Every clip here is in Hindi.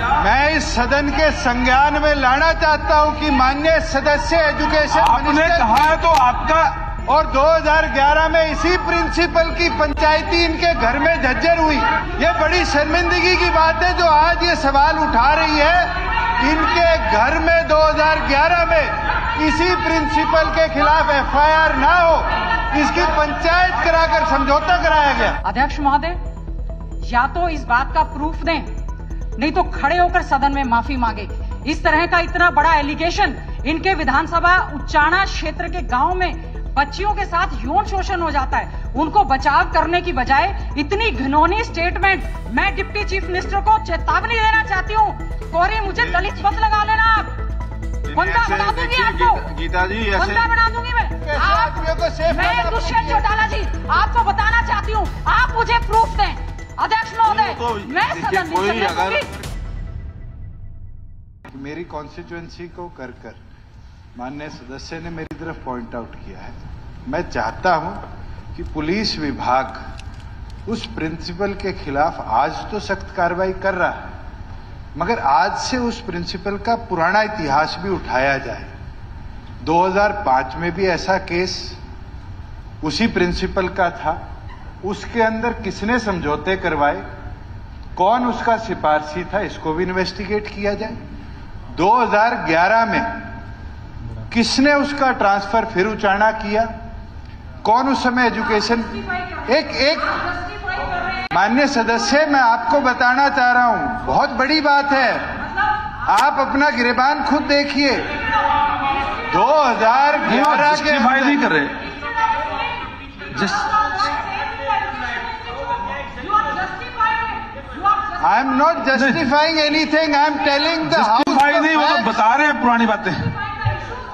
मैं इस सदन के संज्ञान में लाना चाहता हूं कि माननीय सदस्य एजुकेशन आपने कहा है तो आपका, और 2011 में इसी प्रिंसिपल की पंचायती इनके घर में झज्जर हुई। ये बड़ी शर्मिंदगी की बात है जो आज ये सवाल उठा रही है। इनके घर में 2011 में इसी प्रिंसिपल के खिलाफ एफआईआर ना हो, इसकी पंचायत कराकर समझौता कराया गया। अध्यक्ष महोदय, या तो इस बात का प्रूफ दें, नहीं तो खड़े होकर सदन में माफी मांगे। इस तरह का इतना बड़ा एलिगेशन इनके विधानसभा उच्चाणा क्षेत्र के गांव में बच्चियों के साथ यौन शोषण हो जाता है, उनको बचाव करने की बजाय इतनी घिनौनी स्टेटमेंट। मैं डिप्टी चीफ मिनिस्टर को चेतावनी देना चाहती हूँ, कोरी मुझे दलित पद लगा लेना। आप बंदा बना दूंगी, आपको गीता जी बंदा बना दूंगी मैं दुष्यंत चौटाला जी, आपको बताना चाहती हूँ, आप मुझे प्रूफ दें। अध्यक्ष महोदय, मैं सदन नहीं चलने दूंगी। मेरी कॉन्स्टिट्यूएंसी को कर माननीय सदस्य ने मेरी तरफ पॉइंट आउट किया है। मैं चाहता हूं कि पुलिस विभाग उस प्रिंसिपल के खिलाफ आज तो सख्त कार्रवाई कर रहा है, मगर आज से उस प्रिंसिपल का पुराना इतिहास भी उठाया जाए। 2005 में भी ऐसा केस उसी प्रिंसिपल का था, उसके अंदर किसने समझौते करवाए, कौन उसका सिफारशी था, इसको भी इन्वेस्टिगेट किया जाए। 2011 में किसने उसका ट्रांसफर फिर उचाणा किया, कौन उस समय एजुकेशन। एक माननीय सदस्य, मैं आपको बताना चाह रहा हूं, बहुत बड़ी बात है, आप अपना गिरेबान खुद देखिए। 2011 के नहीं कर रहे। I am not justifying anything, I am telling the justify नहीं, वो तो बता रहे हैं पुरानी बातें,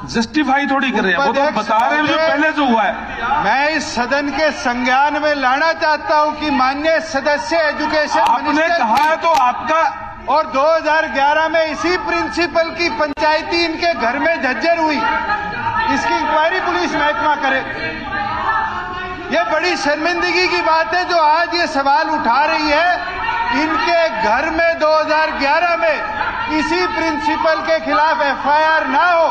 जस्टिफाई थोड़ी कर रहे हैं, वो तो बता रहे हैं जो पहले जो हुआ है। मैं इस सदन के संज्ञान में लाना चाहता हूं कि माननीय सदस्य एजुकेशन आपने कहा है तो आपका, और 2011 में इसी प्रिंसिपल की पंचायती इनके घर में झज्जर हुई, इसकी इंक्वायरी पुलिस महकमा करे। ये बड़ी शर्मिंदगी की बात है जो आज ये सवाल उठा रही है। इनके घर में 2011 में इसी प्रिंसिपल के खिलाफ एफआईआर ना हो,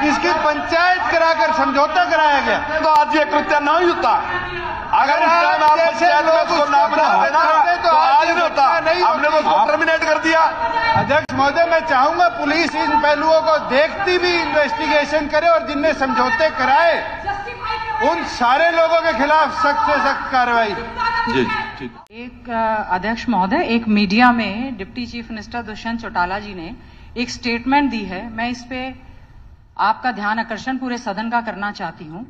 इसकी पंचायत कराकर समझौता कराया गया। तो आज ये कृत्य नहीं होता। अगर आप पंचायत में उसको नाम बनाते ना तो आज नहीं होता, हमने तो उसको टर्मिनेट कर दिया। अध्यक्ष महोदय, मैं चाहूंगा पुलिस इन पहलुओं को देखती भी इन्वेस्टिगेशन करे और जिनने समझौते कराए उन सारे लोगों के खिलाफ सख्त से सख्त कार्रवाई। जी ठीक। एक अध्यक्ष महोदय, एक मीडिया में deputy chief minister Dushyant Chautala ji ने एक स्टेटमेंट दी है, मैं इस पे आपका ध्यान आकर्षण पूरे सदन का करना चाहती हूं।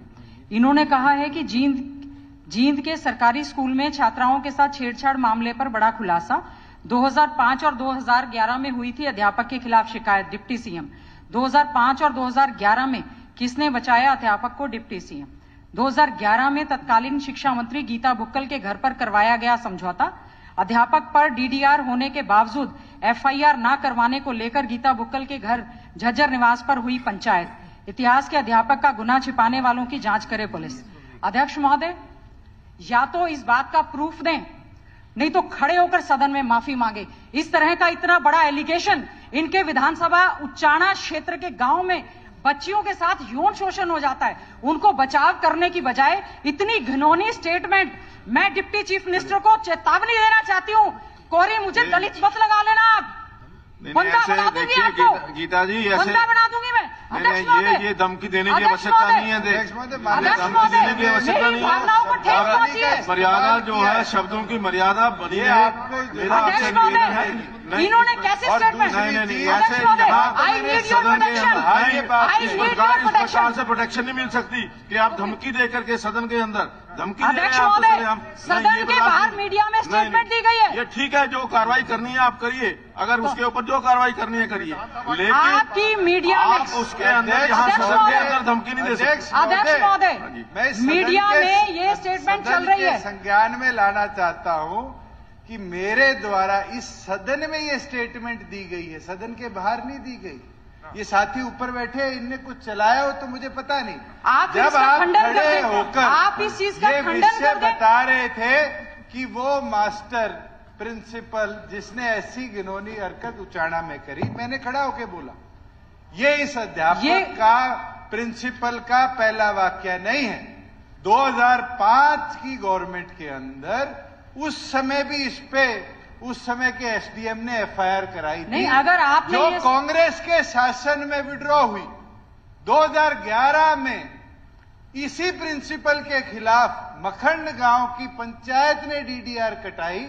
इन्होंने कहा है कि जींद के सरकारी स्कूल में छात्राओं के साथ छेड़छाड़ मामले पर बड़ा खुलासा। 2005 और 2011 में हुई थी अध्यापक के खिलाफ शिकायत, डिप्टी सीएम। 2005 और 2011 में किसने बचाया अध्यापक को, डिप्टी सीएम। 2011 में तत्कालीन शिक्षा मंत्री गीता बुक्कल के घर पर करवाया गया समझौता। अध्यापक पर डीडीआर होने के बावजूद एफआईआर न करवाने को लेकर गीता बुक्कल के घर झज्जर निवास पर हुई पंचायत। इतिहास के अध्यापक का गुनाह छिपाने वालों की जांच करे पुलिस। अध्यक्ष महोदय, या तो इस बात का प्रूफ दें, नहीं तो खड़े होकर सदन में माफी मांगे। इस तरह का इतना बड़ा एलिगेशन इनके विधानसभा उच्चाणा क्षेत्र के गांव में बच्चियों के साथ यौन शोषण हो जाता है, उनको बचाव करने की बजाय इतनी घिनौनी स्टेटमेंट। मैं डिप्टी चीफ मिनिस्टर को चेतावनी देना चाहती हूँ, कोरी मुझे दलित पद लगा लेना। आप बंदा बना दूंगी, आपको गीता जी बंदा बना दूंगी मैं। ये धमकी देने की आवश्यकता नहीं है, धमकी देने की आवश्यकता नहीं है। मर्यादा जो है, शब्दों की मर्यादा बनी है। मेरा आपसे निवेदन है, इन्होंने कैसे स्टेटमेंट, नहीं ऐसे इस प्रकार से प्रोटेक्शन नहीं मिल सकती कि आप धमकी दे करके सदन के अंदर धमकी दे रहे हैं। सदन के बाहर मीडिया में स्टेटमेंट दी गई है। ये ठीक है, जो कार्रवाई करनी है आप करिए, अगर उसके ऊपर जो कार्रवाई करनी है करिए, लेकिन आपकी मीडिया में उसके अंदर यहाँ सदन के अंदर धमकी नहीं दे सकते। अध्यक्ष महोदय, मीडिया में ये स्टेटमेंट चल रही है, संज्ञान में लाना चाहता हूँ कि मेरे द्वारा इस सदन में ये स्टेटमेंट दी गई है, सदन के बाहर नहीं दी गई। ये साथी ऊपर बैठे, इनने कुछ चलाया हो तो मुझे पता नहीं। आप जब आप खड़े होकर आप इस चीज का ये खंडन विषय कर दें। बता रहे थे कि वो मास्टर प्रिंसिपल जिसने ऐसी घिनौनी हरकत उचाना में करी, मैंने खड़ा होके बोला ये इस अध्यापक का प्रिंसिपल का पहला वाक्य नहीं है। 2005 की गवर्नमेंट के अंदर उस समय भी इस पे उस समय के एसडीएम ने एफआईआर कराई थी, अगर आपने जो कांग्रेस के शासन में विड्रॉ हुई। 2011 में इसी प्रिंसिपल के खिलाफ मखंड गांव की पंचायत ने डीडीआर कटाई।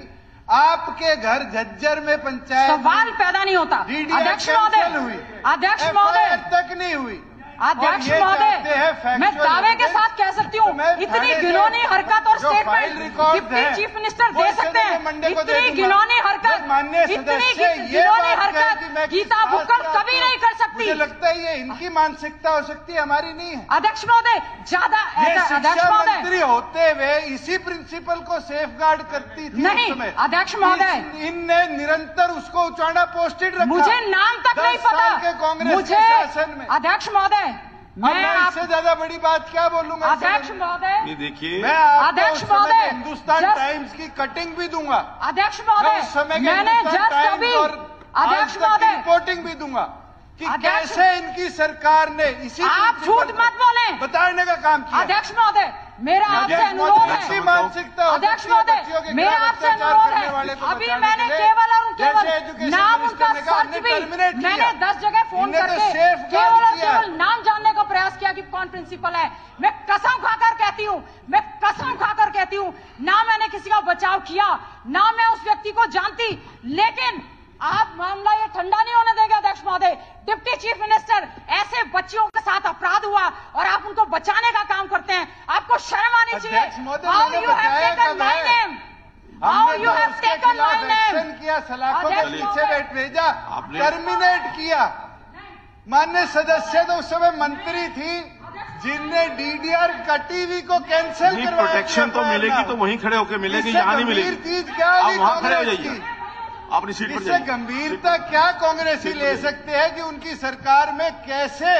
आपके घर झज्जर में पंचायत सवाल पैदा नहीं होता। अध्यक्ष महोदय हुई, अध्यक्ष महोदय तक नहीं हुई। अध्यक्ष महोदय, मैं दावे के साथ कह सकती हूँ इतनी घिनौनी हरकत और स्टेटमेंट डिप्टी चीफ मिनिस्टर दे सकते हैं। इतनी घिनौनी हरकत, इतनी घिनौनी हरकत गीता बुक्कड़ कभी नहीं कर सकती। मुझे लगता है ये इनकी मानसिकता हो सकती है, हमारी नहीं है। अध्यक्ष महोदय ज्यादा शिक्षा मंत्री होते हुए इसी प्रिंसिपल को सेफगार्ड करती थी नहीं। अध्यक्ष महोदय, इनने निरंतर उसको उचाना पोस्टेड रखा। मुझे नाम तक नहीं पता के कांग्रेस के शासन में। अध्यक्ष महोदय, मैं इससे ज्यादा बड़ी बात क्या बोलूंगा। अध्यक्ष महोदय, ये देखिए, मैं अध्यक्ष महोदय हिंदुस्तान टाइम्स की कटिंग भी दूंगा। अध्यक्ष महोदय, मैंने जस्ट अभी अध्यक्ष महोदय रिपोर्टिंग भी दूंगा कि कैसे इनकी सरकार ने इसी आप झूठ मत बोले बताने का काम किया। अध्यक्ष महोदय, मेरा आपसे अनुरोध है। मानसिकता अध्यक्ष महोदय, मेरा आपसे अनुरोध है। अभी मैंने केवल और केवल नाम उनका सर्च भी मैंने 10 जगह फोन करके केवल और केवल नाम जानने का प्रयास किया कि कौन प्रिंसिपल है। मैं कसम खाकर कहती हूँ, मैं कसम खाकर कहती हूँ, ना मैंने किसी का बचाव किया, ना मैं उस व्यक्ति को जानती, लेकिन आप मामला ये ठंडा नहीं होने देंगे। अध्यक्ष महोदय, डिप्टी चीफ मिनिस्टर, ऐसे बच्चियों के साथ अपराध हुआ और आप उनको बचाने का काम करते हैं। आपको शर्म आनी चाहिए। How you have taken my name, how you have taken my name किया, सलाखों के पीछे भेजा, टर्मिनेट किया। माननीय सदस्य तो उस समय मंत्री थी जिनने डीडीआर कटीवी को कैंसिल करवाया। प्रोटेक्शन तो मिलेगी तो वहीं खड़े होकर मिलेगी, यहाँ नहीं मिलेगी। चीज क्या आप वहां खड़े हो जाइए, अपनी सीट पर इससे गंभीरता क्या कांग्रेसी ले सकते हैं कि उनकी सरकार में कैसे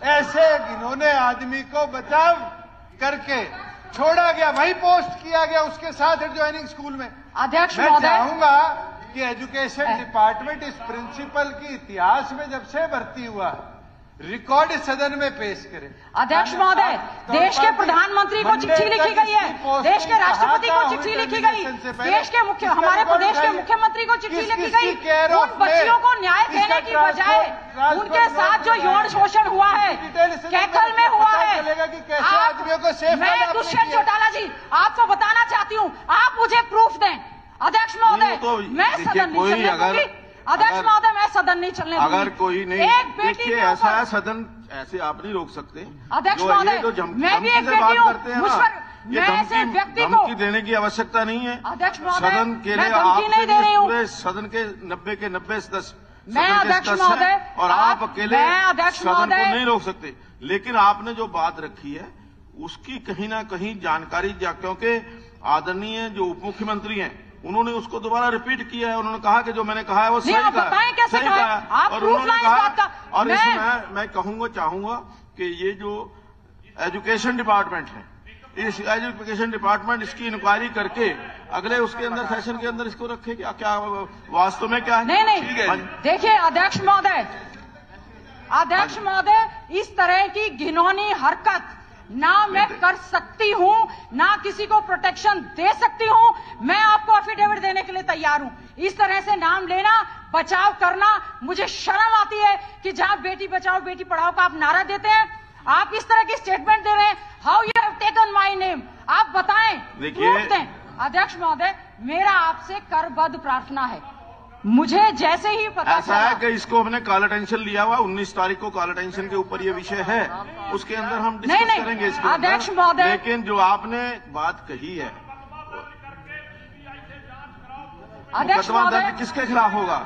ऐसे घिनौने आदमी को बचाव करके छोड़ा गया, वही पोस्ट किया गया उसके साथ ज्वाइनिंग स्कूल में। अध्यक्ष मैं चाहूंगा कि एजुकेशन डिपार्टमेंट इस प्रिंसिपल की इतिहास में जब से भर्ती हुआ रिकॉर्ड सदन में पेश करे। अध्यक्ष महोदय, देश के प्रधानमंत्री को चिट्ठी लिखी गई है, देश के राष्ट्रपति को चिट्ठी लिखी गई, देश के हमारे प्रदेश के मुख्यमंत्री को चिट्ठी लिखी गई। उन बच्चियों को न्याय देने की बजाय उनके साथ जो यौन शोषण हुआ है, कैथल में हुआ है, मैं दुष्यंत चौटाला जी आपको बताना चाहती हूँ, आप मुझे प्रूफ दें। अध्यक्ष महोदय, मैं सदन नहीं चलने दूंगी। अध्यक्ष महोदय, मैं सदन नहीं चलने दूंगी। अगर कोई नहीं, एक बेटी ऐसा है सदन, ऐसे आप नहीं रोक सकते। अध्यक्ष महोदय, मैं भी एक बेटी हूँ, मुझ पर मैं ऐसे व्यक्ति को धमकी देने की आवश्यकता नहीं है। अध्यक्ष महोदय, सदन के लिए धमकी नहीं दे रही हूँ। पूरे सदन के 90 के 90 सदस्य मैं अध्यक्ष महोदय, और आप अकेले अध्यक्ष सदन को महोदय नहीं रोक सकते। लेकिन आपने जो बात रखी है उसकी कहीं ना कहीं जानकारी, क्योंकि आदरणीय जो उप मुख्यमंत्री हैं उन्होंने उसको दोबारा रिपीट किया है। उन्होंने कहा कि जो मैंने कहा है वो सही कहा, और उन्होंने कहा, और इसमें मैं कहूंगा चाहूंगा कि ये जो एजुकेशन डिपार्टमेंट है, इस एजुकेशन डिपार्टमेंट इसकी इंक्वायरी करके अगले उसके अंदर सेशन के अंदर इसको रखे क्या वास्तव में क्या है। नहीं, देखिए अध्यक्ष महोदय, अध्यक्ष महोदय, इस तरह की घिनौनी हरकत ना मैं कर सकती हूं, ना किसी को प्रोटेक्शन दे सकती हूं। मैं आपको एफिडेविट देने के लिए तैयार हूं। इस तरह से नाम लेना, बचाव करना, मुझे शर्म आती है कि जहां बेटी बचाओ बेटी पढ़ाओ का आप नारा देते हैं, आप इस तरह की स्टेटमेंट दे रहे हैं। How you have taken my name, आप बताएं, प्रूफ दें। अध्यक्ष महोदय, मेरा आपसे करबद्ध प्रार्थना है, मुझे जैसे ही पता ऐसा है कि इसको हमने काला टेंशन लिया हुआ, 19 तारीख को काला टेंशन के ऊपर ये विषय है, उसके अंदर हम डिस्कस करेंगे इसके अध्यक्ष महोदय, लेकिन जो आपने बात कही है, मुकदमा दर्ज किसके खिलाफ होगा?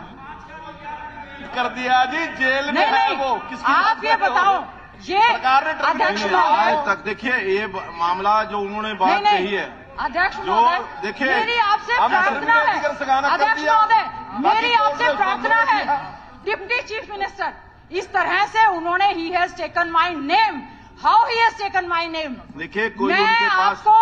कर दिया जी, जेल में है वो। आप ये बताओ, ये अध्यक्ष महोदय, आज तक देखिए ये मामला जो उन्होंने बात कही है, अध्यक्ष महोदय, देखिए मेरी आपसे प्रार्थना है, अध्यक्ष महोदय, मेरी आपसे प्रार्थना है, डिप्टी चीफ मिनिस्टर, इस तरह से उन्होंने he has taken my name, how he has taken my name, देखिए कोई मैं आपको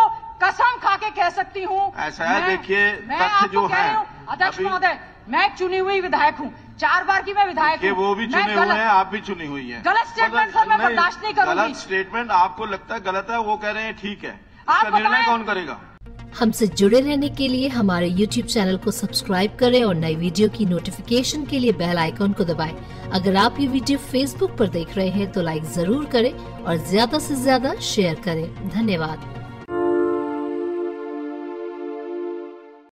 कसम खा के कह सकती हूँ। ऐसा है, देखिए मैं तथ्य आपको जो कह है रही हूँ अध्यक्ष महोदय, मैं एक चुनी हुई विधायक हूँ, 4 बार की मैं विधायक हूँ। वो भी चुने हुए हैं, आप भी चुनी हुई हैं। गलत स्टेटमेंट सर मैं बर्दाश्त नहीं करूंगी। गलत स्टेटमेंट आपको लगता है गलत है, वो कह रहे हैं ठीक है, इसका निर्णय कौन करेगा? हमसे जुड़े रहने के लिए हमारे YouTube चैनल को सब्सक्राइब करें और नई वीडियो की नोटिफिकेशन के लिए बेल आइकॉन को दबाएं। अगर आप ये वीडियो Facebook पर देख रहे हैं तो लाइक जरूर करें और ज्यादा से ज्यादा शेयर करें। धन्यवाद।